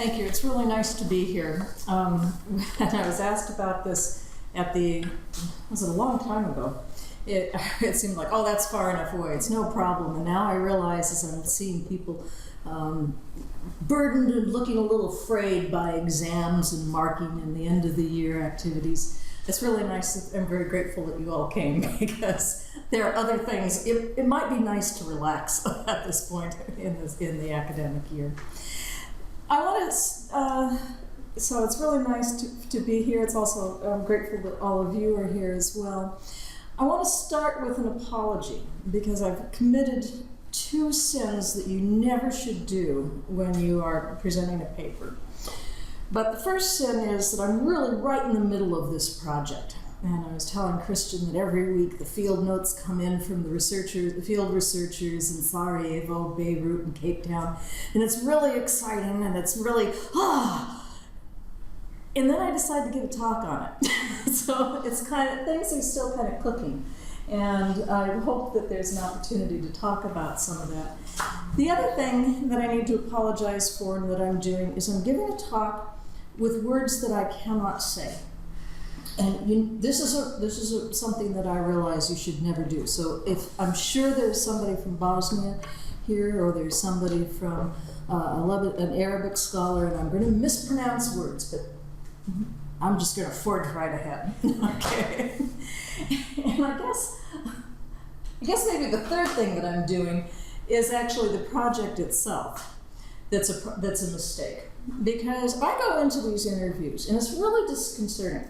Thank you. It's really nice to be here. And I was asked about this at was it a long time ago? It seemed like, oh, that's far enough away. It's no problem. And now I realize as I'm seeing people burdened and looking a little frayed by exams and marking and the end of the year activities, it's really nice. I'm very grateful that you all came because there are other things. It might be nice to relax at this point in the academic year. I want to, so it's really nice to be here. It's also, I'm grateful that all of you are here as well. I want to start with an apology because I've committed 2 sins that you never should do when you are presenting a paper. But the first sin is that I'm really right in the middle of this project. And I was telling Christian that every week the field notes come in from the field researchers in Sarajevo, Beirut, and Cape Town. And it's really exciting and it's really, And then I decided to give a talk on it. So it's things are still kind of cooking. And I hope that there's an opportunity to talk about some of that. The other thing that I need to apologize for and that I'm doing is I'm giving a talk with words that I cannot say. And this is something that I realize you should never do. So if I'm sure there's somebody from Bosnia here, or there's somebody from an Arabic scholar, and I'm going to mispronounce words, but I'm just going to forge right ahead. Okay. And I guess maybe the third thing that I'm doing is actually the project itself. That's a mistake, because I go into these interviews and it's really disconcerting.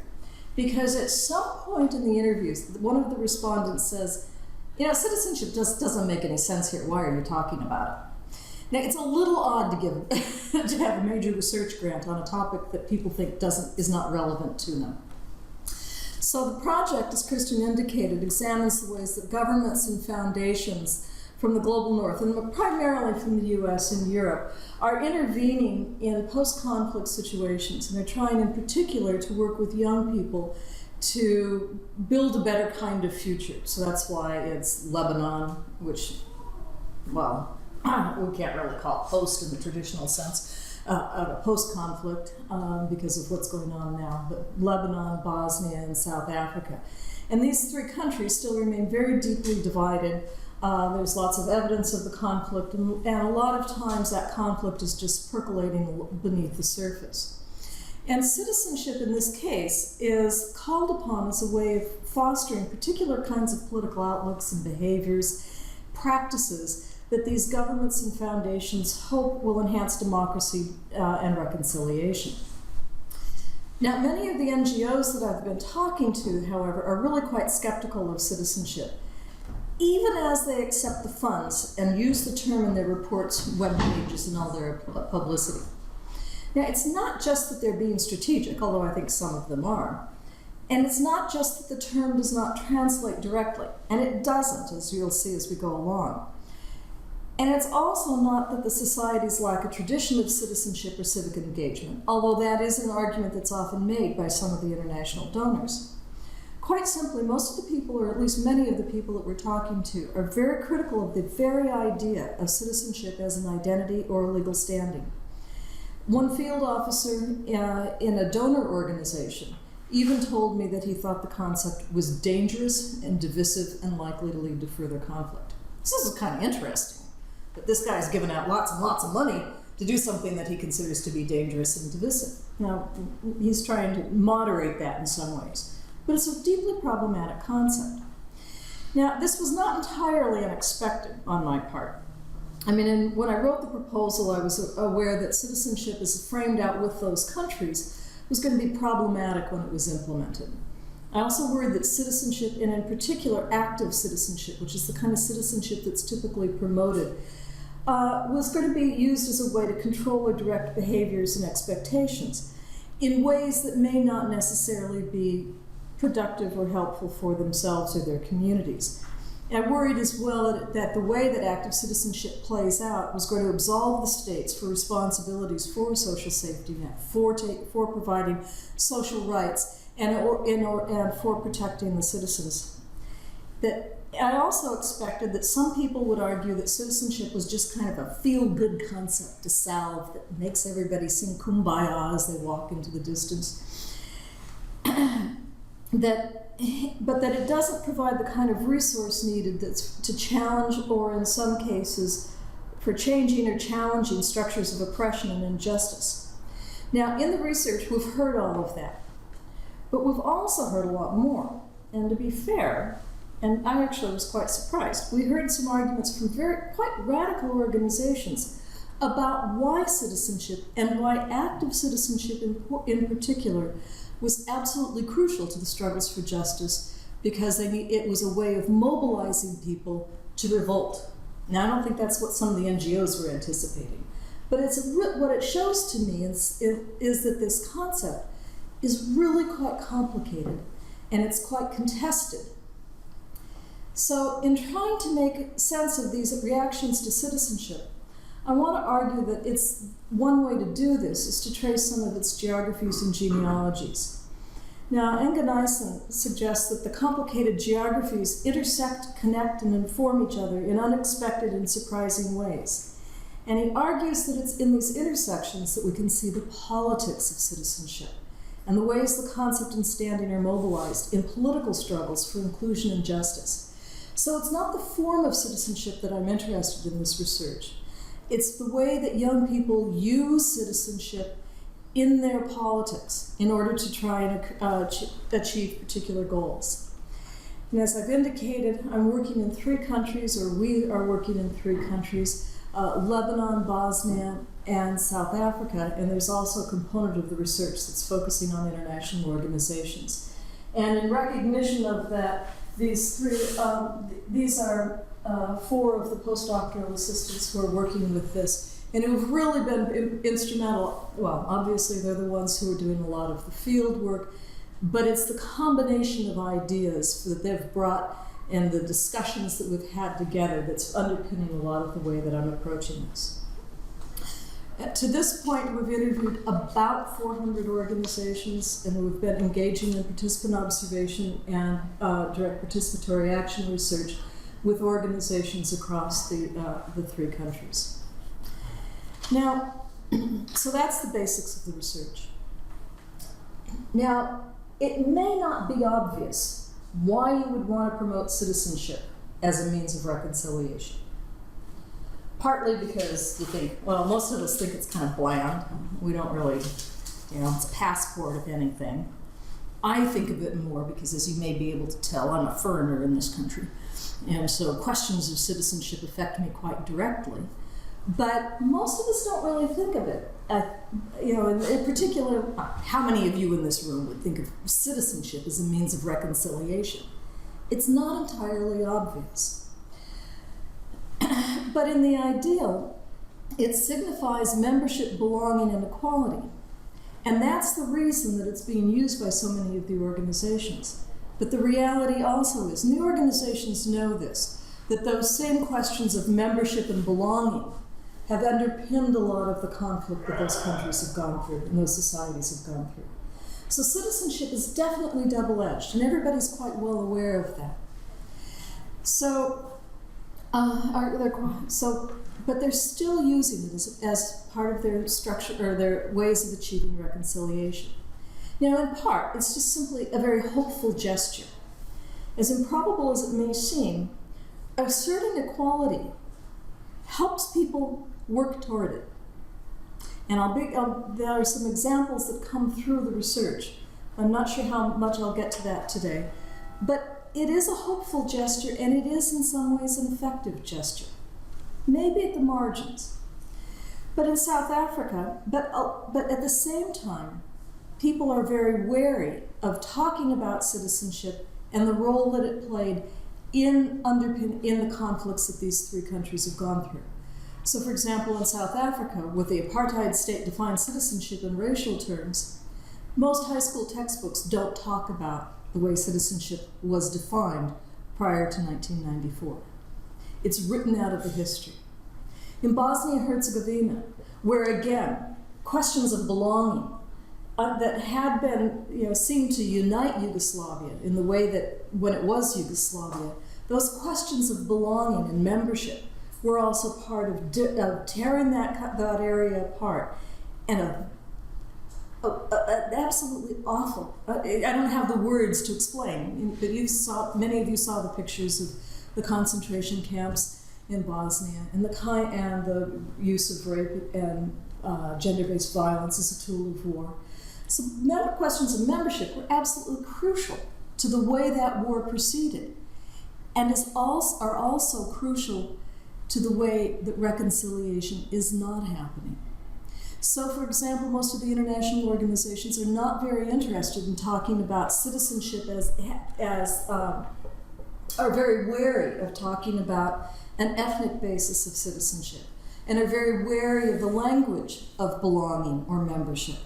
Because at some point in the interviews, one of the respondents says, citizenship just doesn't make any sense here. Why are you talking about it? Now, it's a little odd to have a major research grant on a topic that people think is not relevant to them. So the project, as Christian indicated, examines the ways that governments and foundations from the global north, and primarily from the US and Europe, are intervening in post-conflict situations. And they're trying in particular to work with young people to build a better kind of future. So that's why it's Lebanon, which, well, we can't really call it post in the traditional sense, post-conflict because of what's going on now, but Lebanon, Bosnia, and South Africa. And these 3 countries still remain very deeply divided. There's lots of evidence of the conflict, and a lot of times that conflict is just percolating beneath the surface. And citizenship in this case is called upon as a way of fostering particular kinds of political outlooks and behaviors, practices that these governments and foundations hope will enhance democracy and reconciliation. Now, many of the NGOs that I've been talking to, however, are really quite skeptical of citizenship, even as they accept the funds and use the term in their reports, web pages, and all their publicity. Now, it's not just that they're being strategic, although I think some of them are. And it's not just that the term does not translate directly, and it doesn't, as you'll see as we go along. And it's also not that the societies lack a tradition of citizenship or civic engagement, although that is an argument that's often made by some of the international donors. Quite simply, most of the people, or at least many of the people that we're talking to, are very critical of the very idea of citizenship as an identity or a legal standing. One field officer in a donor organization even told me that he thought the concept was dangerous and divisive and likely to lead to further conflict. This is kind of interesting, that this guy's given out lots and lots of money to do something that he considers to be dangerous and divisive. Now, he's trying to moderate that in some ways. But it's a deeply problematic concept. Now, this was not entirely unexpected on my part. I mean, when I wrote the proposal, I was aware that citizenship as framed out with those countries was going to be problematic when it was implemented. I also worried that citizenship, and in particular active citizenship, which is the kind of citizenship that's typically promoted, was going to be used as a way to control or direct behaviors and expectations in ways that may not necessarily be productive or helpful for themselves or their communities. And I worried as well that the way that active citizenship plays out was going to absolve the states for responsibilities for a social safety net, for providing social rights, and for protecting the citizens. That I also expected that some people would argue that citizenship was just kind of a feel-good concept to salve that makes everybody sing kumbaya as they walk into the distance. But that it doesn't provide the kind of resource needed to challenge, or in some cases, for changing or challenging structures of oppression and injustice. Now, in the research, we've heard all of that, but we've also heard a lot more. And to be fair, and I actually was quite surprised, we heard some arguments from quite radical organizations about why citizenship, and why active citizenship in particular, was absolutely crucial to the struggles for justice, because it was a way of mobilizing people to revolt. Now, I don't think that's what some of the NGOs were anticipating, but what it shows to me is that this concept is really quite complicated, and it's quite contested. So in trying to make sense of these reactions to citizenship, I want to argue that it's one way to do this is to trace some of its geographies and genealogies. Now, Engeneisen suggests that the complicated geographies intersect, connect, and inform each other in unexpected and surprising ways. And he argues that it's in these intersections that we can see the politics of citizenship, and the ways the concept and standing are mobilized in political struggles for inclusion and justice. So it's not the form of citizenship that I'm interested in this research. It's the way that young people use citizenship in their politics in order to try and achieve particular goals. And as I've indicated, I'm working in 3 countries, or we are working in 3 countries, Lebanon, Bosnia, and South Africa, and there's also a component of the research that's focusing on international organizations. And in recognition of that, these are 4 of the postdoctoral assistants who are working with this, and who've really been instrumental. Well, obviously they're the ones who are doing a lot of the field work, but it's the combination of ideas that they've brought and the discussions that we've had together that's underpinning a lot of the way that I'm approaching this. To this point, we've interviewed about 400 organizations, and we've been engaging in participant observation and direct participatory action research with organizations across the 3 countries. Now, so that's the basics of the research. Now, it may not be obvious why you would want to promote citizenship as a means of reconciliation. Partly because you think, well, most of us think it's kind of bland. We don't really, it's a passport if anything. I think of it more because, as you may be able to tell, I'm a foreigner in this country. And so questions of citizenship affect me quite directly. But most of us don't really think of it. In particular, how many of you in this room would think of citizenship as a means of reconciliation? It's not entirely obvious. But in the ideal, it signifies membership, belonging, and equality. And that's the reason that it's being used by so many of the organizations. But the reality also is, and the organizations know this, that those same questions of membership and belonging have underpinned a lot of the conflict that those countries have gone through and those societies have gone through. So citizenship is definitely double-edged, and everybody's quite well aware of that. But they're still using it as part of their structure, or their ways of achieving reconciliation. Now, in part, it's just simply a very hopeful gesture. As improbable as it may seem, asserting equality helps people work toward it. And there are some examples that come through the research. I'm not sure how much I'll get to that today, but it is a hopeful gesture, and it is in some ways an effective gesture. Maybe at the margins. But in South Africa, but at the same time, people are very wary of talking about citizenship and the role that it played in the conflicts that these 3 countries have gone through. So, for example, in South Africa, with the apartheid state defined citizenship in racial terms, most high school textbooks don't talk about the way citizenship was defined prior to 1994. It's written out of the history. In Bosnia-Herzegovina, where again, questions of belonging that had been, seemed to unite Yugoslavia in the way that when it was Yugoslavia, those questions of belonging and membership were also part of tearing that area apart, and absolutely awful. I don't have the words to explain, but many of you saw the pictures of the concentration camps in Bosnia, and the use of rape and gender-based violence as a tool of war. So questions of membership were absolutely crucial to the way that war proceeded, and are also crucial to the way that reconciliation is not happening. So, for example, most of the international organizations are not very interested in talking about citizenship are very wary of talking about an ethnic basis of citizenship, and are very wary of the language of belonging or membership.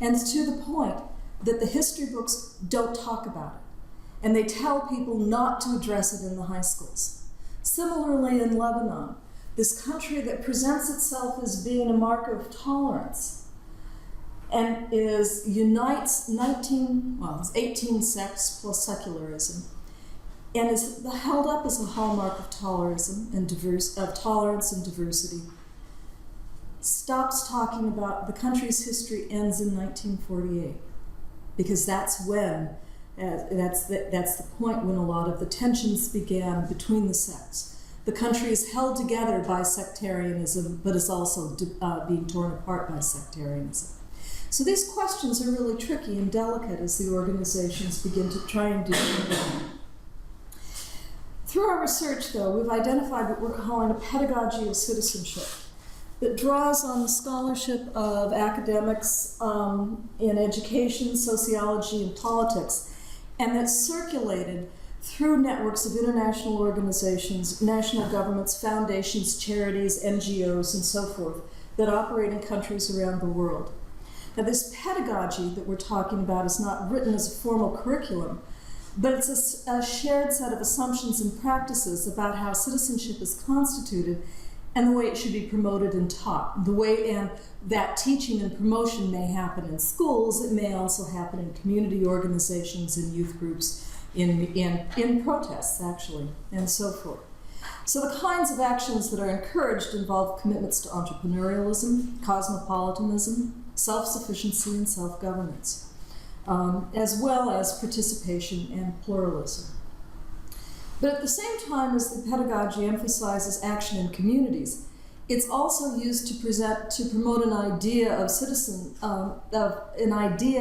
And it's to the point that the history books don't talk about it, and they tell people not to address it in the high schools. Similarly, in Lebanon, this country that presents itself as being a marker of tolerance and unites 18 sects plus secularism, and is held up as a hallmark of tolerance and diversity, stops talking about the country's history ends in 1948, because that's when that's the point when a lot of the tensions began between the sects. The country is held together by sectarianism, but is also being torn apart by sectarianism. So these questions are really tricky and delicate as the organizations begin to try and deal with them. Through our research, though, we've identified what we're calling a pedagogy of citizenship that draws on the scholarship of academics in education, sociology, and politics, and that's circulated through networks of international organizations, national governments, foundations, charities, NGOs, and so forth that operate in countries around the world. Now, this pedagogy that we're talking about is not written as a formal curriculum, but it's a shared set of assumptions and practices about how citizenship is constituted and the way it should be promoted and taught. The way and that teaching and promotion may happen in schools, it may also happen in community organizations and youth groups, in protests, actually, and so forth. So the kinds of actions that are encouraged involve commitments to entrepreneurialism, cosmopolitanism, self-sufficiency, and self-governance, as well as participation and pluralism. But at the same time as the pedagogy emphasizes action in communities, it's also used to promote an idea of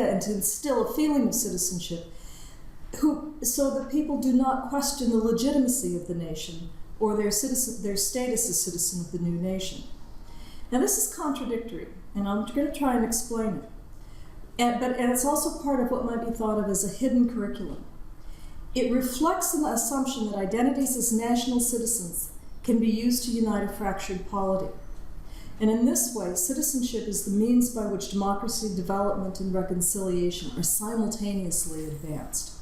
and to instill a feeling of citizenship, so that people do not question the legitimacy of the nation or their status as citizen of the new nation. Now, this is contradictory, and I'm going to try and explain it. And it's also part of what might be thought of as a hidden curriculum. It reflects an assumption that identities as national citizens can be used to unite a fractured polity. And in this way, citizenship is the means by which democracy, development, and reconciliation are simultaneously advanced.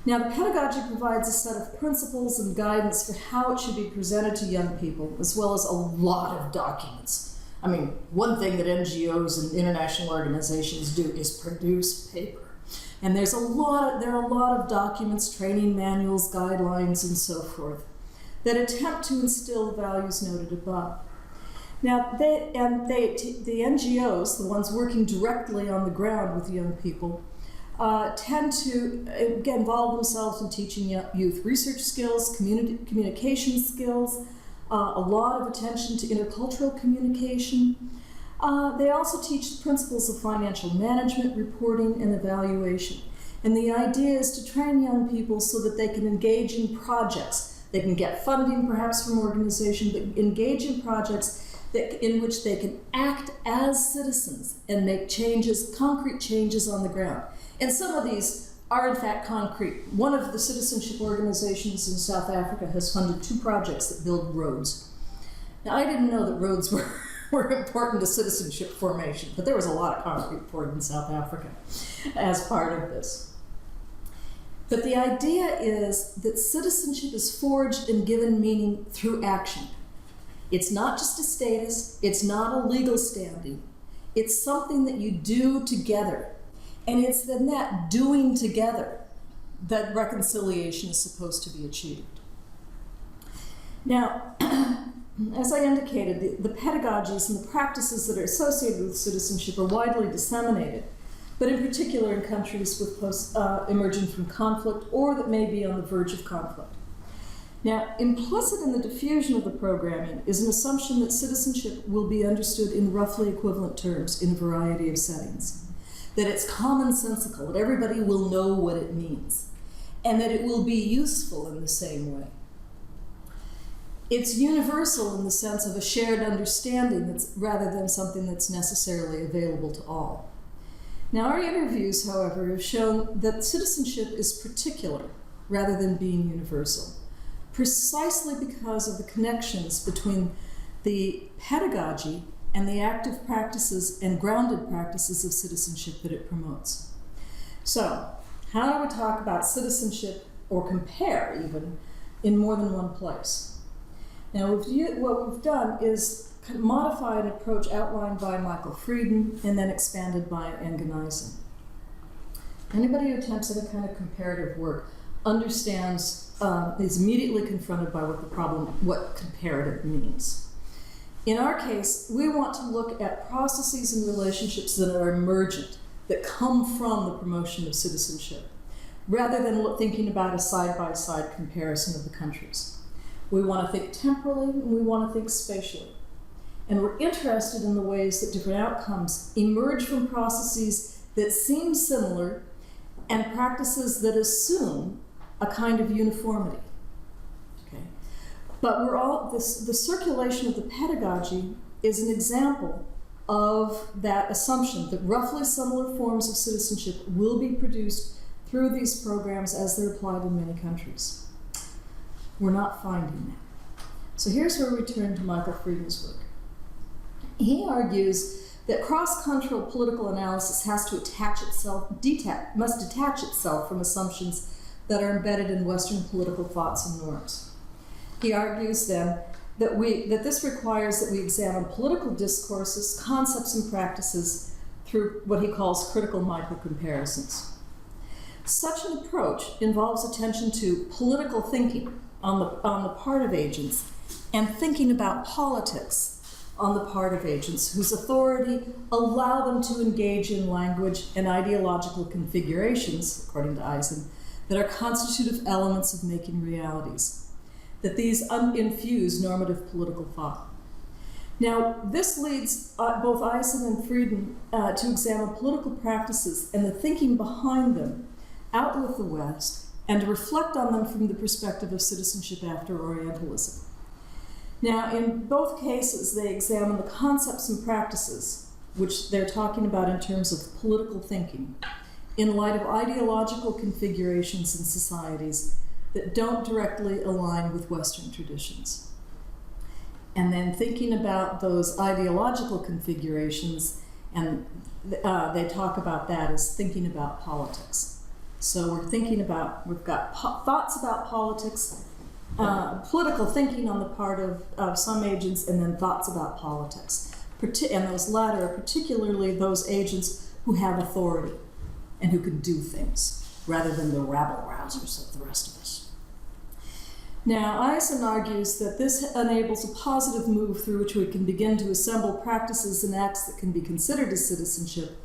Now, the pedagogy provides a set of principles and guidance for how it should be presented to young people, as well as a lot of documents. I mean, one thing that NGOs and international organizations do is produce paper. And there are a lot of documents, training manuals, guidelines, and so forth, that attempt to instill the values noted above. Now, the NGOs, the ones working directly on the ground with young people, tend to involve themselves in teaching youth research skills, communication skills, a lot of attention to intercultural communication. They also teach the principles of financial management, reporting, and evaluation. And the idea is to train young people so that they can engage in projects. They can get funding, perhaps from organizations, but engage in projects in which they can act as citizens and make changes, concrete changes on the ground. And some of these are in fact concrete. One of the citizenship organizations in South Africa has funded 2 projects that build roads. Now, I didn't know that roads were important to citizenship formation, but there was a lot of concrete poured in South Africa as part of this. But the idea is that citizenship is forged and given meaning through action. It's not just a status, it's not a legal standing, it's something that you do together. And it's then that doing together that reconciliation is supposed to be achieved. Now, as I indicated, the pedagogies and the practices that are associated with citizenship are widely disseminated, but in particular in countries with emerging from conflict or that may be on the verge of conflict. Now, implicit in the diffusion of the programming is an assumption that citizenship will be understood in roughly equivalent terms in a variety of settings, that it's commonsensical, that everybody will know what it means, and that it will be useful in the same way. It's universal in the sense of a shared understanding rather than something that's necessarily available to all. Now, our interviews, however, have shown that citizenship is particular rather than being universal, precisely because of the connections between the pedagogy and the active practices and grounded practices of citizenship that it promotes. So, how do we talk about citizenship, or compare even, in more than one place? Now, what we've done is modify an approach outlined by Michael Frieden and then expanded by Eisen. Anybody who attempts any kind of comparative work understands, is immediately confronted by what comparative means. In our case, we want to look at processes and relationships that are emergent, that come from the promotion of citizenship, rather than thinking about a side-by-side comparison of the countries. We want to think temporally, and we want to think spatially. And we're interested in the ways that different outcomes emerge from processes that seem similar and practices that assume a kind of uniformity. Okay? But the circulation of the pedagogy is an example of that assumption that roughly similar forms of citizenship will be produced through these programs as they're applied in many countries. We're not finding that. So here's where we turn to Michael Frieden's work. He argues that cross-cultural political analysis must detach itself from assumptions that are embedded in Western political thoughts and norms. He argues then that this requires that we examine political discourses, concepts, and practices through what he calls critical micro-comparisons. Such an approach involves attention to political thinking on the part of agents and thinking about politics on the part of agents whose authority allow them to engage in language and ideological configurations, according to Eisen, that are constitutive elements of making realities, that these infuse normative political thought. Now, this leads both Eisen and Frieden to examine political practices and the thinking behind them out with the West, and to reflect on them from the perspective of citizenship after Orientalism. Now, in both cases, they examine the concepts and practices, which they're talking about in terms of political thinking, in light of ideological configurations in societies that don't directly align with Western traditions. And then thinking about those ideological configurations, and they talk about that as thinking about politics. So we've got thoughts about politics, political thinking on the part of some agents, and then thoughts about politics. And those latter are particularly those agents who have authority and who can do things, rather than the rabble-rousers of the rest of us. Now, Eisen argues that this enables a positive move through which we can begin to assemble practices and acts that can be considered as citizenship,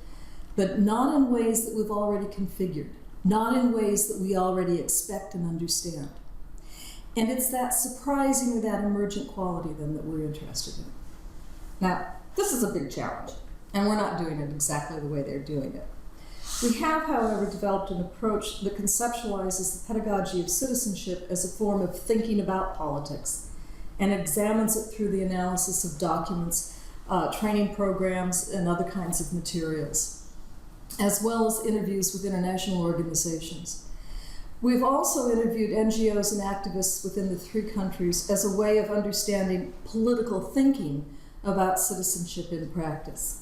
but not in ways that we've already configured, not in ways that we already expect and understand. And it's that surprising or that emergent quality then that we're interested in. Now, this is a big challenge, and we're not doing it exactly the way they're doing it. We have, however, developed an approach that conceptualizes the pedagogy of citizenship as a form of thinking about politics and examines it through the analysis of documents, training programs, and other kinds of materials, as well as interviews with international organizations. We've also interviewed NGOs and activists within the 3 countries as a way of understanding political thinking about citizenship in practice.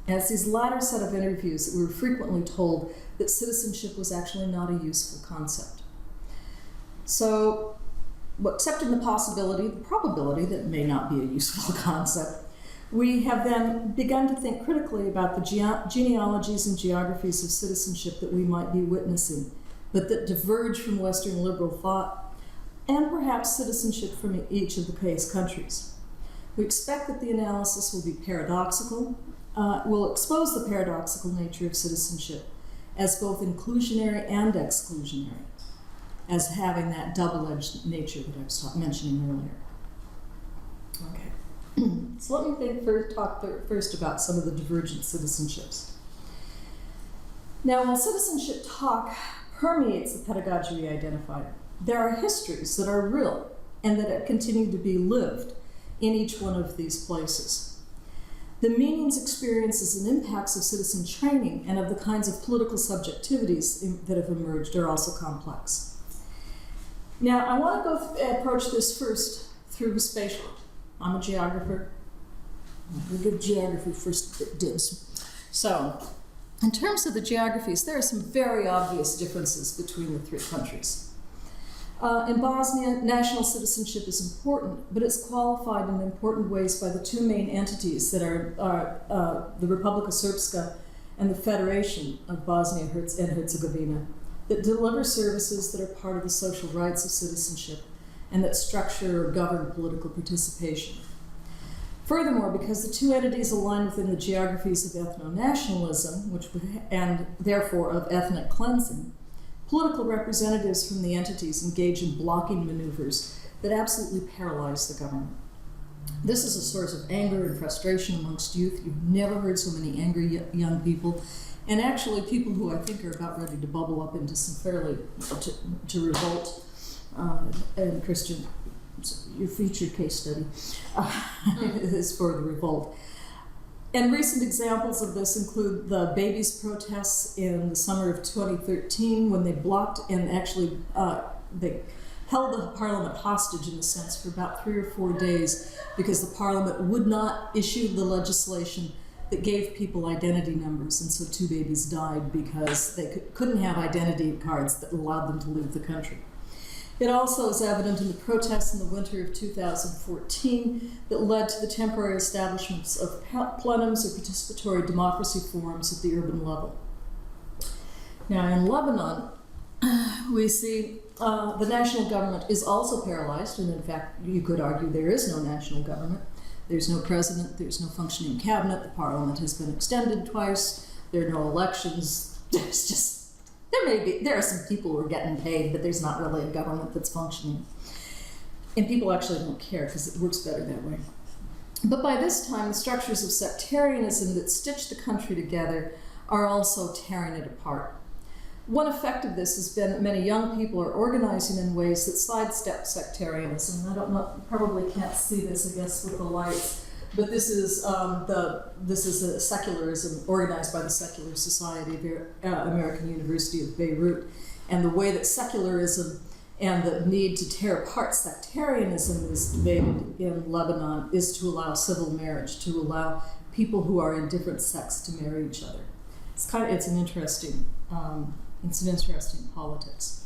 And it's these latter set of interviews that we were frequently told that citizenship was actually not a useful concept. So, accepting the possibility, the probability that it may not be a useful concept, we have then begun to think critically about the genealogies and geographies of citizenship that we might be witnessing but that diverge from Western liberal thought and perhaps citizenship from each of the case countries. We expect that the analysis will be paradoxical, will expose the paradoxical nature of citizenship as both inclusionary and exclusionary, as having that double-edged nature that I was mentioning earlier. Okay, so let me talk first about some of the divergent citizenships. Now, while citizenship talk permeates the pedagogy we identified, there are histories that are real and that continue to be lived in each one of these places. The meanings, experiences, and impacts of citizen training and of the kinds of political subjectivities that have emerged are also complex. Now, I want to approach this first through spatial. I'm a geographer. We give geography first dibs. So, in terms of the geographies, there are some very obvious differences between the three countries. In Bosnia, national citizenship is important, but it's qualified in important ways by the two main entities that are the Republika Srpska and the Federation of Bosnia and Herzegovina, that deliver services that are part of the social rights of citizenship and that structure or govern political participation. Furthermore, because the two entities align within the geographies of ethno-nationalism, and therefore of ethnic cleansing, political representatives from the entities engage in blocking maneuvers that absolutely paralyze the government. This is a source of anger and frustration amongst youth. You've never heard so many angry young people, and actually people who I think are about ready to bubble up into some fairly, to revolt. And Christian, your featured case study is for the revolt. And recent examples of this include the babies' protests in the summer of 2013 when they blocked and actually they held the parliament hostage in a sense for about 3 or 4 days because the parliament would not issue the legislation that gave people identity numbers, and so 2 babies died because they couldn't have identity cards that allowed them to leave the country. It also is evident in the protests in the winter of 2014 that led to the temporary establishments of plenums or participatory democracy forums at the urban level. Now, in Lebanon, we see the national government is also paralyzed, and in fact, you could argue there is no national government. There's no president, there's no functioning cabinet, the parliament has been extended twice, there are no elections, there are some people who are getting paid, but there's not really a government that's functioning. And people actually don't care because it works better that way. But by this time, the structures of sectarianism that stitch the country together are also tearing it apart. One effect of this has been that many young people are organizing in ways that sidestep sectarianism. I don't know, probably can't see this, I guess, with the lights, but this is a secularism organized by the Secular Society of American University of Beirut, and the way that secularism and the need to tear apart sectarianism is debated in Lebanon is to allow civil marriage, to allow people who are in different sects to marry each other. It's an interesting politics.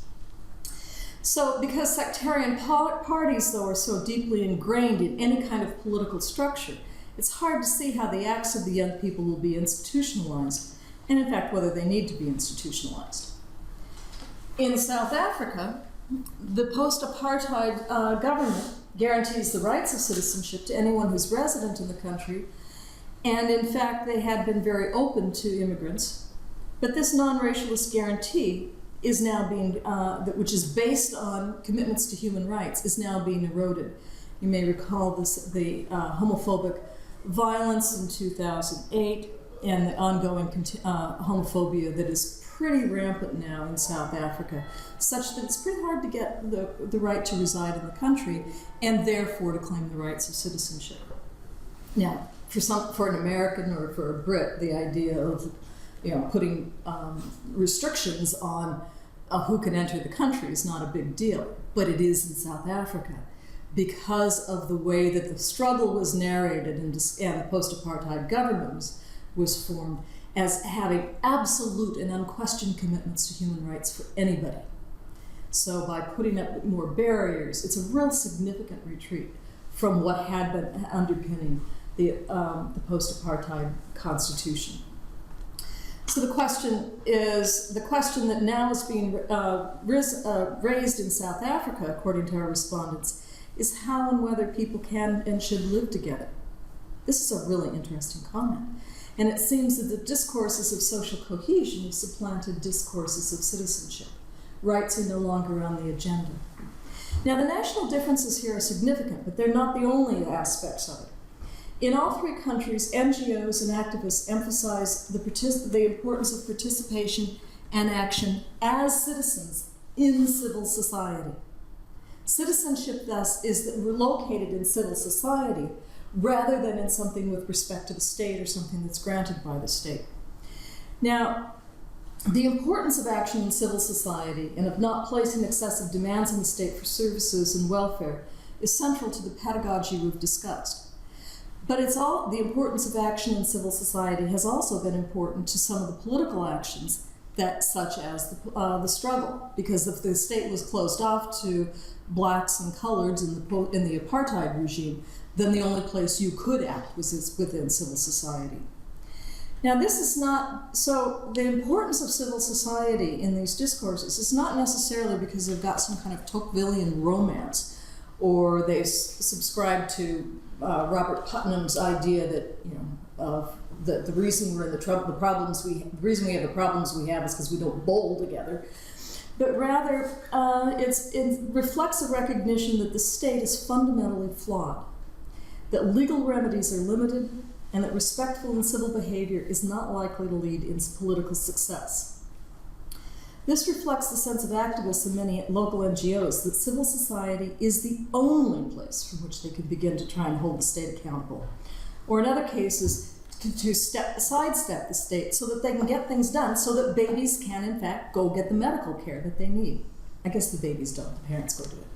So, because sectarian parties, though, are so deeply ingrained in any kind of political structure, it's hard to see how the acts of the young people will be institutionalized, and in fact, whether they need to be institutionalized. In South Africa, the post-apartheid government guarantees the rights of citizenship to anyone who's resident in the country, and in fact, they had been very open to immigrants. But this non-racialist guarantee is now being, which is based on commitments to human rights, is now being eroded. You may recall the homophobic violence in 2008 and the ongoing homophobia that is pretty rampant now in South Africa, such that it's pretty hard to get the right to reside in the country and therefore to claim the rights of citizenship. Now, for an American or for a Brit, the idea of putting restrictions on who can enter the country is not a big deal, but it is in South Africa because of the way that the struggle was narrated and the post-apartheid government was formed as having absolute and unquestioned commitments to human rights for anybody. So by putting up more barriers, it's a real significant retreat from what had been underpinning the post-apartheid constitution. So the question that now is being raised in South Africa, according to our respondents, is how and whether people can and should live together. This is a really interesting comment. And it seems that the discourses of social cohesion have supplanted discourses of citizenship. Rights are no longer on the agenda. Now, the national differences here are significant, but they're not the only aspects of it. In all three countries, NGOs and activists emphasize the importance of participation and action as citizens in civil society. Citizenship, thus, is located in civil society rather than in something with respect to the state or something that's granted by the state. Now, the importance of action in civil society and of not placing excessive demands on the state for services and welfare is central to the pedagogy we've discussed. But the importance of action in civil society has also been important to some of the political actions, such as the struggle, because if the state was closed off to blacks and coloreds in the apartheid regime, then the only place you could act was within civil society. Now, this is not, so the importance of civil society in these discourses is not necessarily because they've got some kind of Tocquevillian romance, or they subscribe to Robert Putnam's idea that, the reason we're in the reason we have the problems we have is because we don't bowl together. But rather, it reflects a recognition that the state is fundamentally flawed, that legal remedies are limited, and that respectful and civil behavior is not likely to lead into political success. This reflects the sense of activists in many local NGOs that civil society is the only place from which they can begin to try and hold the state accountable, or in other cases, to sidestep the state so that they can get things done so that babies can, in fact, go get the medical care that they need. I guess the babies don't, the parents go do it.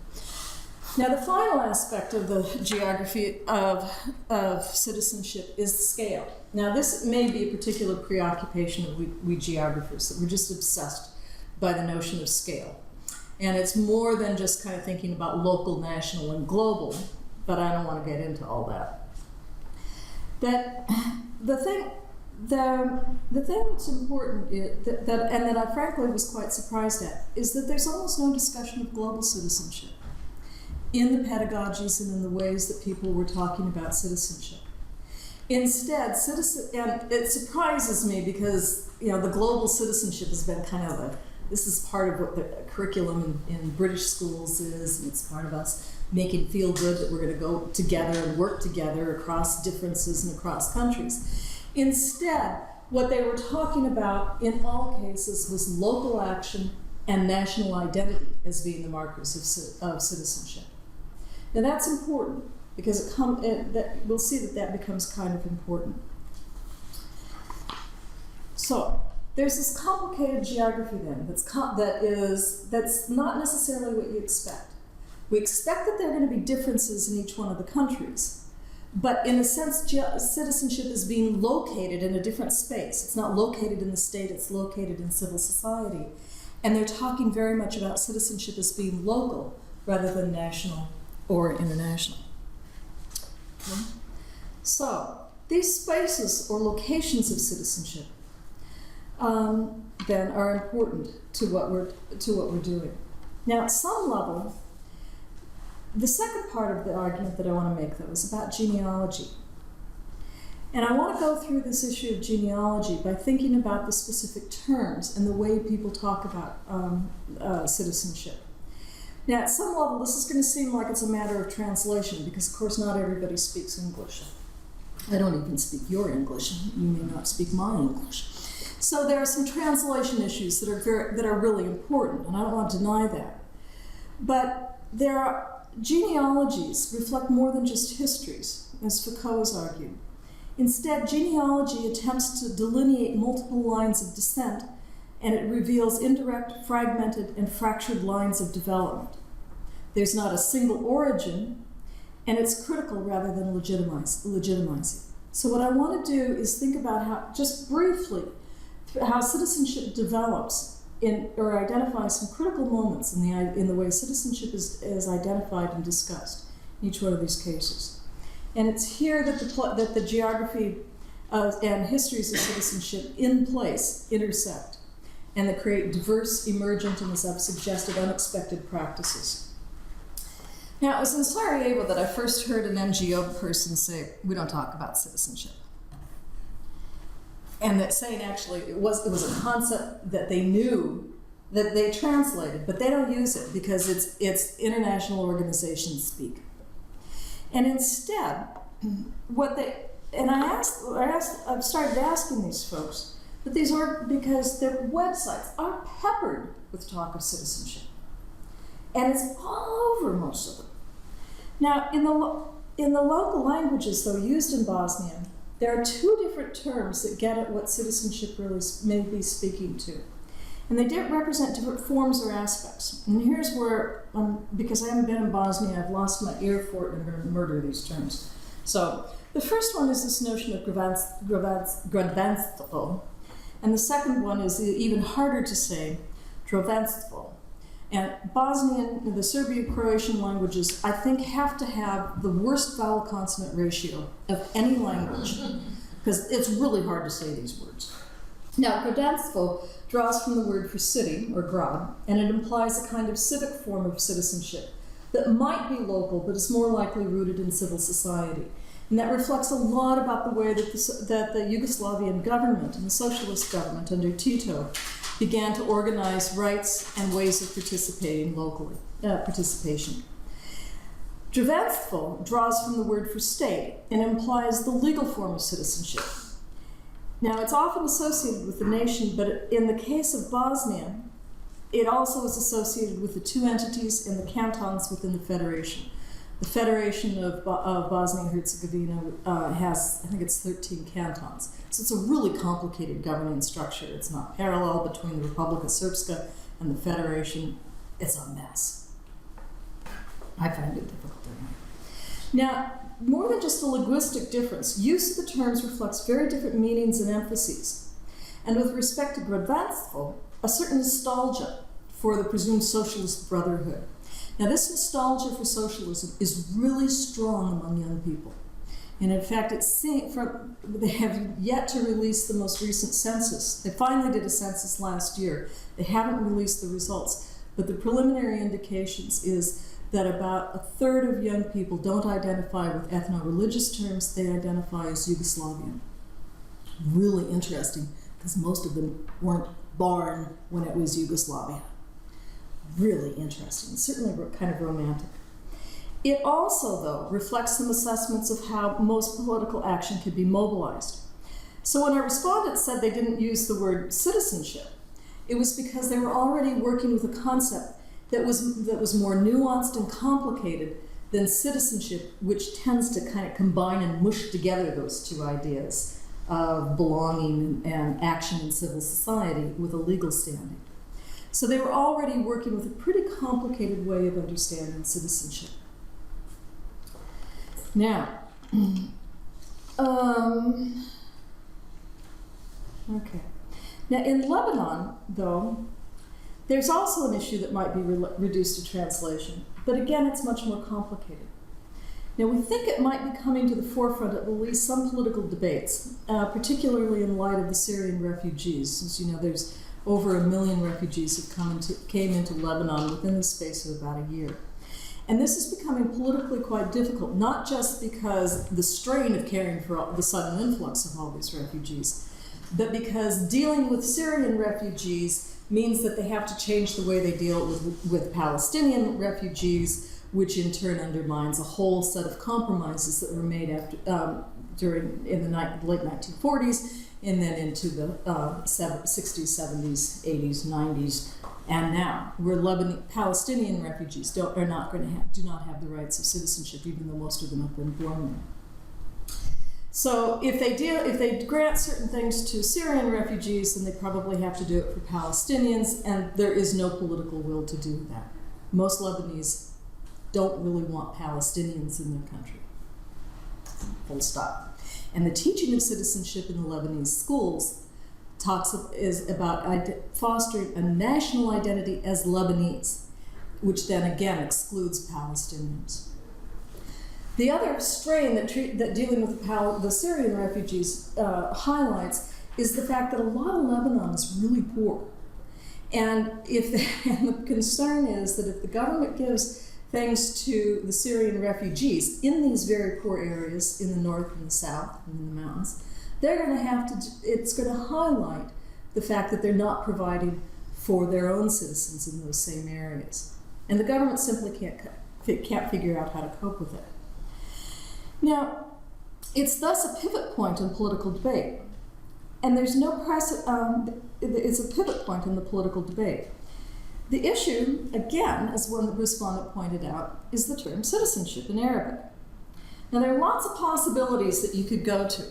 Now, the final aspect of the geography of citizenship is scale. Now, this may be a particular preoccupation of we geographers, that we're just obsessed by the notion of scale. And it's more than just kind of thinking about local, national, and global, but I don't want to get into all that. The thing that's important is that I frankly was quite surprised at, is that there's almost no discussion of global citizenship in the pedagogies and in the ways that people were talking about citizenship. Instead, and it surprises me because the global citizenship has been kind of this is part of what the curriculum in British schools is, and it's part of us making feel good that we're going to go together and work together across differences and across countries. Instead, what they were talking about in all cases was local action and national identity as being the markers of citizenship. Now that's important because we'll see that becomes kind of important. So there's this complicated geography then that's not necessarily what you expect. We expect that there are going to be differences in each one of the countries, but in a sense, citizenship is being located in a different space. It's not located in the state, it's located in civil society. And they're talking very much about citizenship as being local rather than national or international. Okay? So, these spaces or locations of citizenship then are important to what we're doing. Now, at some level, the second part of the argument that I want to make, though, is about genealogy. And I want to go through this issue of genealogy by thinking about the specific terms and the way people talk about citizenship. Now, at some level, this is going to seem like it's a matter of translation because, of course, not everybody speaks English. I don't even speak your English. You may not speak my English. So there are some translation issues that are really important, and I don't want to deny that. But genealogies reflect more than just histories, as Foucault has argued. Instead, genealogy attempts to delineate multiple lines of descent, and it reveals indirect, fragmented, and fractured lines of development. There's not a single origin, and it's critical rather than legitimizing. So what I want to do is think about just briefly, how citizenship develops or identifies some critical moments in the way citizenship is identified and discussed in each one of these cases. And it's here that the geography and histories of citizenship in place intersect, and that create diverse, emergent, and as I've suggested, unexpected practices. Now, it was in Sarajevo that I first heard an NGO person say, "We don't talk about citizenship." And that saying actually, it was a concept that they knew, that they translated, but they don't use it because it's international organizations speak. And instead, I've started asking these folks, but these are because their websites are peppered with talk of citizenship. And it's all over most of them. Now, in the local languages, though, used in Bosnian, there are two different terms that get at what citizenship really may be speaking to. And they represent different forms or aspects. And here's where, because I haven't been in Bosnia, I've lost my ear for it and I'm going to murder these terms. So the first one is this notion of građanstvo, and the second one is even harder to say, drovenstvo. And Bosnian, the Serbian-Croatian languages, I think, have to have the worst vowel-consonant ratio of any language, because it's really hard to say these words. Now, građanstvo draws from the word for city, or grad, and it implies a kind of civic form of citizenship that might be local, but is more likely rooted in civil society. And that reflects a lot about the way that the Yugoslavian government and the socialist government under Tito began to organize rights and ways of participating locally, participation. Drovenstvo draws from the word for state and implies the legal form of citizenship. Now, it's often associated with the nation, but in the case of Bosnia, it also is associated with the two entities in the cantons within the federation. The Federation of Bosnia and Herzegovina has, I think it's 13 cantons. So it's a really complicated governing structure. It's not parallel between the Republika Srpska and the Federation. It's a mess. I find it difficult anyway. Now, more than just a linguistic difference, use of the terms reflects very different meanings and emphases. And with respect to građanstvo, a certain nostalgia for the presumed socialist brotherhood. Now, this nostalgia for socialism is really strong among young people. And in fact, they have yet to release the most recent census. They finally did a census last year. They haven't released the results. But the preliminary indications is that about a third of young people don't identify with ethno-religious terms. They identify as Yugoslavian. Really interesting, because most of them weren't born when it was Yugoslavia. Really interesting, certainly kind of romantic. It also, though, reflects some assessments of how most political action could be mobilized. So when our respondents said they didn't use the word citizenship, it was because they were already working with a concept that was more nuanced and complicated than citizenship, which tends to kind of combine and mush together those two ideas of belonging and action in civil society with a legal standing. So they were already working with a pretty complicated way of understanding citizenship. Now, okay. Now in Lebanon, though, there's also an issue that might be reduced to translation, but again, it's much more complicated. Now, we think it might be coming to the forefront of at least some political debates, particularly in light of the Syrian refugees. As you know, there's over 1 million refugees have came into Lebanon within the space of about a year. And this is becoming politically quite difficult, not just because the strain of caring for the sudden influx of all these refugees, but because dealing with Syrian refugees means that they have to change the way they deal with Palestinian refugees, which in turn undermines a whole set of compromises that were made in the late 1940s, and then into the 60s, 70s, 80s, 90s, and now, where Palestinian refugees do not have the rights of citizenship, even though most of them have been born there. So if they grant certain things to Syrian refugees, then they probably have to do it for Palestinians, and there is no political will to do that. Most Lebanese don't really want Palestinians in their country. Full stop. And the teaching of citizenship in the Lebanese schools is about fostering a national identity as Lebanese, which then again excludes Palestinians. The other strain that dealing with how the Syrian refugees highlights is the fact that a lot of Lebanon is really poor. And the concern is that if the government gives things to the Syrian refugees in these very poor areas in the north and the south and in the mountains, they're going to have to, it's going to highlight the fact that they're not providing for their own citizens in those same areas. And the government simply can't figure out how to cope with it. Now, it's thus a pivot point in political debate. And there's no it's a pivot point in the political debate. The issue, again, as one the respondent pointed out, is the term citizenship in Arabic. Now, there are lots of possibilities that you could go to.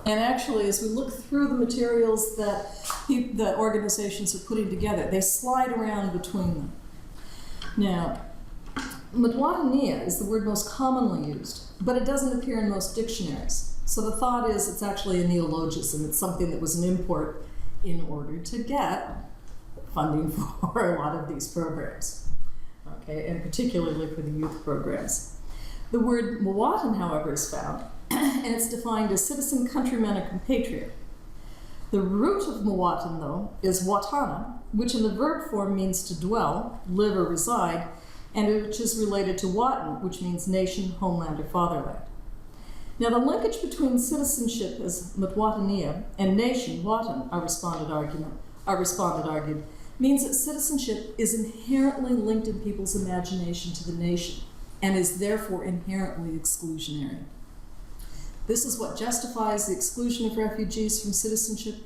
And actually, as we look through the materials that organizations are putting together, they slide around between them. Now, Mutwataniya is the word most commonly used, but it doesn't appear in most dictionaries. So the thought is it's actually a neologism. It's something that was an import in order to get funding for a lot of these programs, okay, and particularly for the youth programs. The word Muwatan, however, is found, and it's defined as citizen, countryman, or compatriot. The root of Muwatan, though, is watana, which in the verb form means to dwell, live, or reside, and which is related to watan, which means nation, homeland, or fatherland. Now, the linkage between citizenship as Mutwataniya and nation, watan, our respondent argued, means that citizenship is inherently linked in people's imagination to the nation and is therefore inherently exclusionary. This is what justifies the exclusion of refugees from citizenship,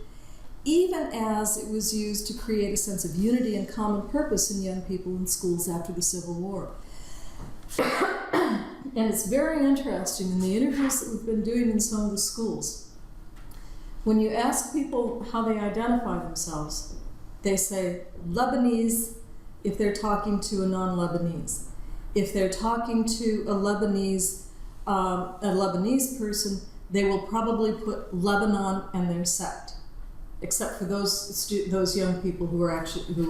even as it was used to create a sense of unity and common purpose in young people in schools after the Civil War. And it's very interesting in the interviews that we've been doing in some of the schools. When you ask people how they identify themselves, they say Lebanese if they're talking to a non-Lebanese. If they're talking to a Lebanese person, they will probably put Lebanon and their sect, except for those young people who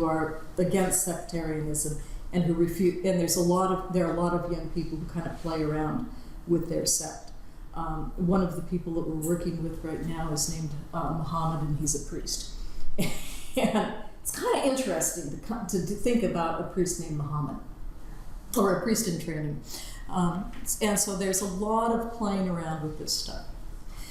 are against sectarianism and who refute. And there are a lot of young people who kind of play around with their sect. One of the people that we're working with right now is named Muhammad, and he's a priest. And it's kind of interesting to think about a priest named Muhammad, or a priest in training. And so there's a lot of playing around with this stuff.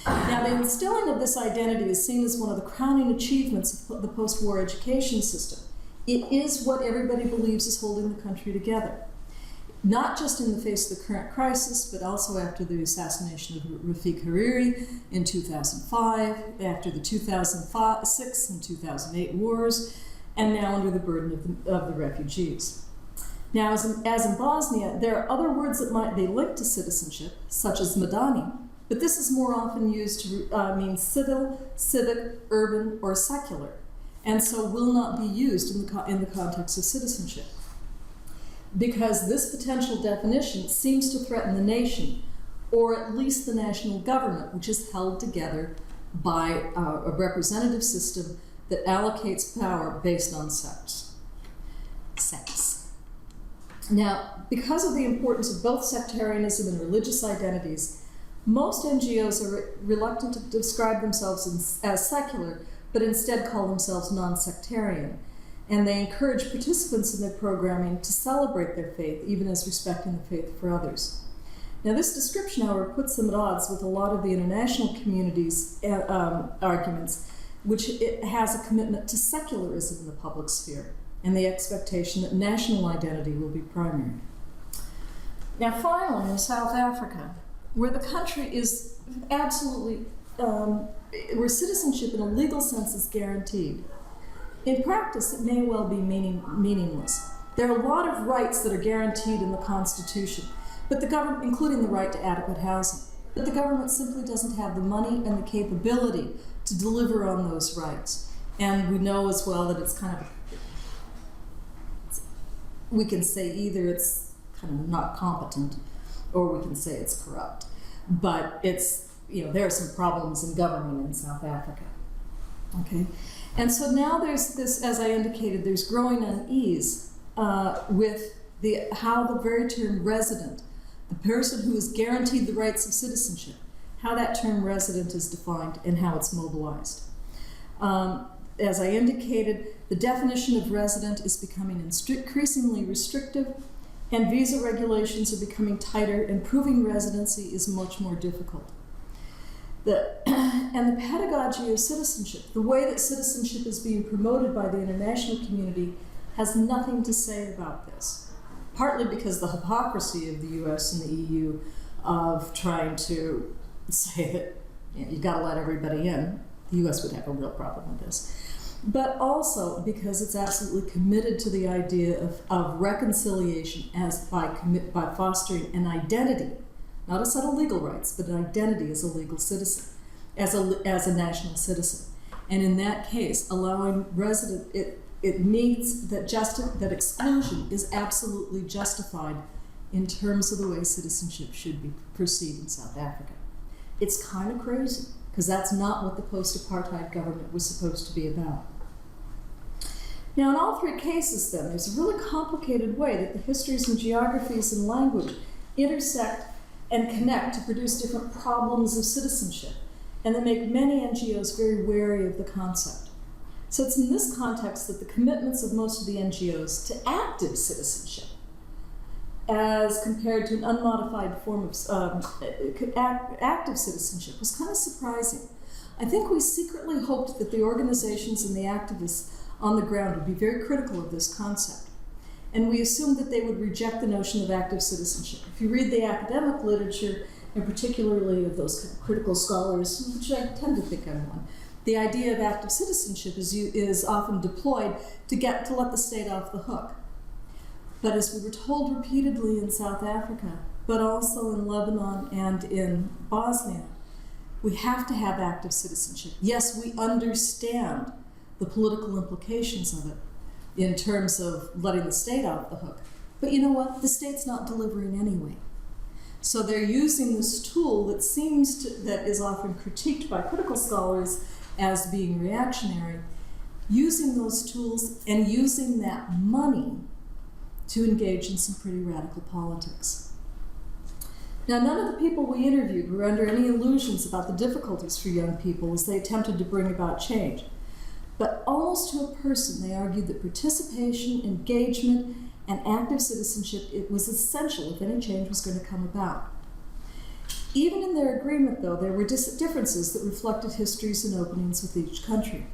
Now, the instilling of this identity is seen as one of the crowning achievements of the post-war education system. It is what everybody believes is holding the country together, not just in the face of the current crisis, but also after the assassination of Rafiq Hariri in 2005, after the 2006 and 2008 wars, and now under the burden of the refugees. Now, as in Bosnia, there are other words that might be linked to citizenship, such as Madani, but this is more often used to mean civil, civic, urban, or secular, and so will not be used in the context of citizenship. Because this potential definition seems to threaten the nation, or at least the national government, which is held together by a representative system that allocates power based on sex. Now, because of the importance of both sectarianism and religious identities, most NGOs are reluctant to describe themselves as secular, but instead call themselves non-sectarian. And they encourage participants in their programming to celebrate their faith, even as respecting the faith for others. Now, this description, however, puts them at odds with a lot of the international community's arguments, which it has a commitment to secularism in the public sphere and the expectation that national identity will be primary. Now, finally, in South Africa, where the country is absolutely, where citizenship in a legal sense is guaranteed, in practice, it may well be meaningless. There are a lot of rights that are guaranteed in the Constitution, but the government, including the right to adequate housing, but the government simply doesn't have the money and the capability to deliver on those rights. And we know as well that it's kind of, we can say either it's kind of not competent, or we can say it's corrupt. But it's, there are some problems in governing in South Africa. Okay? And so now there's this, as I indicated, there's growing unease with how the very term resident the person who is guaranteed the rights of citizenship, how that term resident is defined, and how it's mobilized. As I indicated, the definition of resident is becoming increasingly restrictive, and visa regulations are becoming tighter, and proving residency is much more difficult. And the pedagogy of citizenship, the way that citizenship is being promoted by the international community, has nothing to say about this. Partly because the hypocrisy of the US and the EU of trying to say that you've got to let everybody in. The US would have a real problem with this. But also because it's absolutely committed to the idea of reconciliation as by fostering an identity, not a set of legal rights, but an identity as a legal citizen, as a national citizen. And in that case, allowing it means that exclusion is absolutely justified in terms of the way citizenship should be perceived in South Africa. It's kind of crazy, because that's not what the post-apartheid government was supposed to be about. Now, in all three cases, then, there's a really complicated way that the histories and geographies and language intersect and connect to produce different problems of citizenship, and that make many NGOs very wary of the concept. So it's in this context that the commitments of most of the NGOs to active citizenship, as compared to an unmodified form of active citizenship, was kind of surprising. I think we secretly hoped that the organizations and the activists on the ground would be very critical of this concept. And we assumed that they would reject the notion of active citizenship. If you read the academic literature, and particularly of those kind of critical scholars, which I tend to think I'm one, the idea of active citizenship is often deployed to let the state off the hook. But as we were told repeatedly in South Africa, but also in Lebanon and in Bosnia, we have to have active citizenship. Yes, we understand the political implications of it in terms of letting the state off the hook. But you know what? The state's not delivering anyway. So they're using this tool that that is often critiqued by critical scholars as being reactionary, using those tools and using that money to engage in some pretty radical politics. Now, none of the people we interviewed were under any illusions about the difficulties for young people as they attempted to bring about change. But almost to a person, they argued that participation, engagement, and active citizenship, it was essential if any change was going to come about. Even in their agreement, though, there were differences that reflected histories and openings with each country.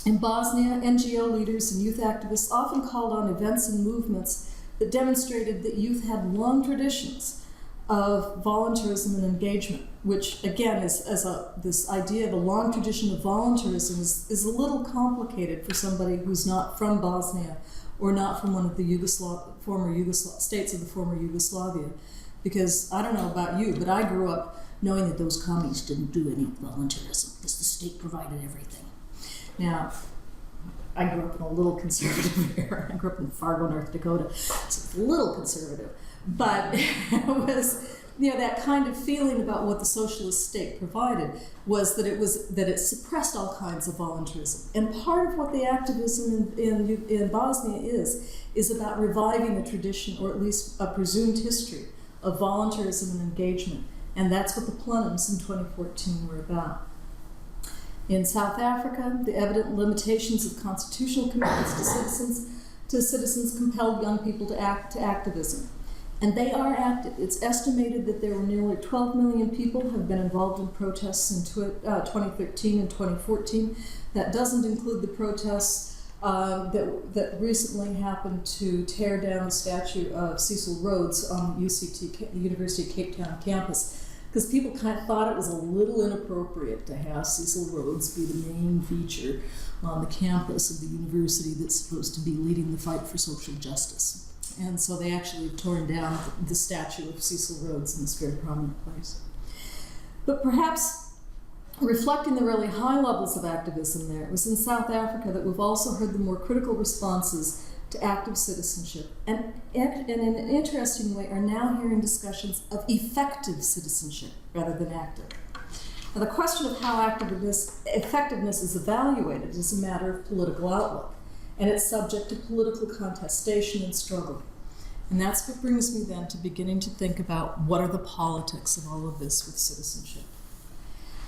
In Bosnia, NGO leaders and youth activists often called on events and movements that demonstrated that youth had long traditions of voluntarism and engagement, which again this idea of a long tradition of voluntarism is a little complicated for somebody who's not from Bosnia or not from one of the former states of the former Yugoslavia. Because I don't know about you, but I grew up knowing that those commies didn't do any voluntarism because the state provided everything. Now, I grew up in a little conservative era. I grew up in Fargo, North Dakota, so it's a little conservative. But it was, that kind of feeling about what the socialist state provided was that it suppressed all kinds of voluntarism. And part of what the activism in Bosnia is about reviving a tradition, or at least a presumed history, of voluntarism and engagement. And that's what the plenums in 2014 were about. In South Africa, the evident limitations of constitutional commitments to citizens compelled young people to activism. And they are active. It's estimated that there were nearly 12 million people who have been involved in protests in 2013 and 2014. That doesn't include the protests that recently happened to tear down the statue of Cecil Rhodes on the University of Cape Town campus, because people kind of thought it was a little inappropriate to have Cecil Rhodes be the main feature on the campus of the university that's supposed to be leading the fight for social justice. And so they actually torn down the statue of Cecil Rhodes in this very prominent place. But perhaps reflecting the really high levels of activism there, it was in South Africa that we've also heard the more critical responses to active citizenship, and in an interesting way are now hearing discussions of effective citizenship rather than active. Now, the question of how effectiveness is evaluated is a matter of political outlook, and it's subject to political contestation and struggle. And that's what brings me then to beginning to think about what are the politics of all of this with citizenship.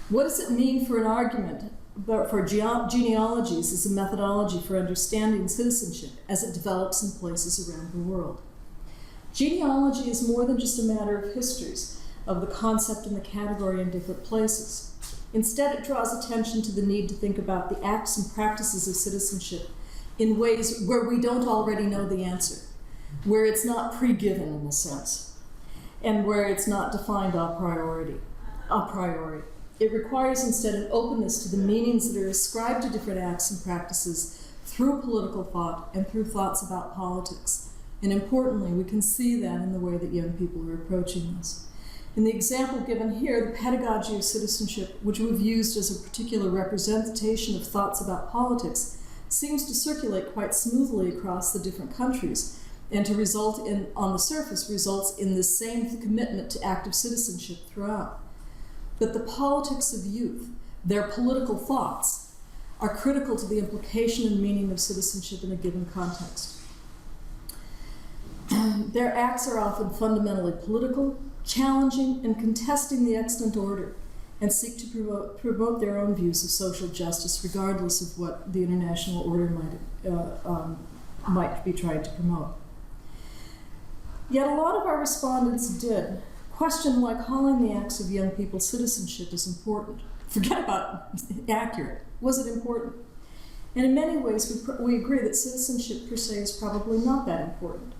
What does it mean for an argument for genealogies as a methodology for understanding citizenship as it develops in places around the world? Genealogy is more than just a matter of histories of the concept and the category in different places. Instead, it draws attention to the need to think about the acts and practices of citizenship in ways where we don't already know the answer, where it's not pre-given in a sense, and where it's not defined a priori. It requires instead an openness to the meanings that are ascribed to different acts and practices through political thought and through thoughts about politics. And importantly, we can see that in the way that young people are approaching this. In the example given here, the pedagogy of citizenship, which we've used as a particular representation of thoughts about politics, seems to circulate quite smoothly across the different countries, and to result in, on the surface, results in the same commitment to active citizenship throughout. But the politics of youth, their political thoughts, are critical to the implication and meaning of citizenship in a given context. Their acts are often fundamentally political, challenging and contesting the extant order, and seek to promote their own views of social justice, regardless of what the international order might be trying to promote. Yet a lot of our respondents did question why calling the acts of young people citizenship is important. Forget about accurate. Was it important? And in many ways, we agree that citizenship per se is probably not that important.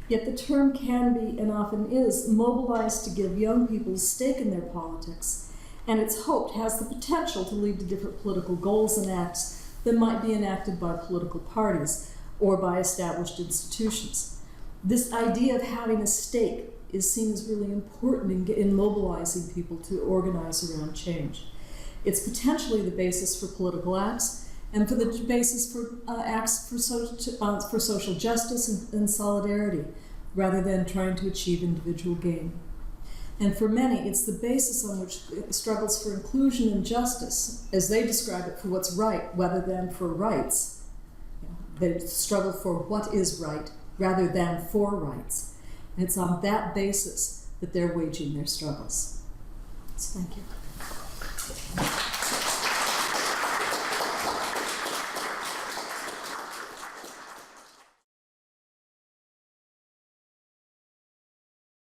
Yet the term can be, and often is, mobilized to give young people a stake in their politics, and it's hoped has the potential to lead to different political goals and acts that might be enacted by political parties or by established institutions. This idea of having a stake is seen as really important in mobilizing people to organize around change. It's potentially the basis for political acts and for the basis for acts for social justice and solidarity, rather than trying to achieve individual gain. And for many, it's the basis on which struggles for inclusion and justice, as they describe it, for what's right rather than for rights. They struggle for what is right rather than for rights. And it's on that basis that they're waging their struggles. So thank you.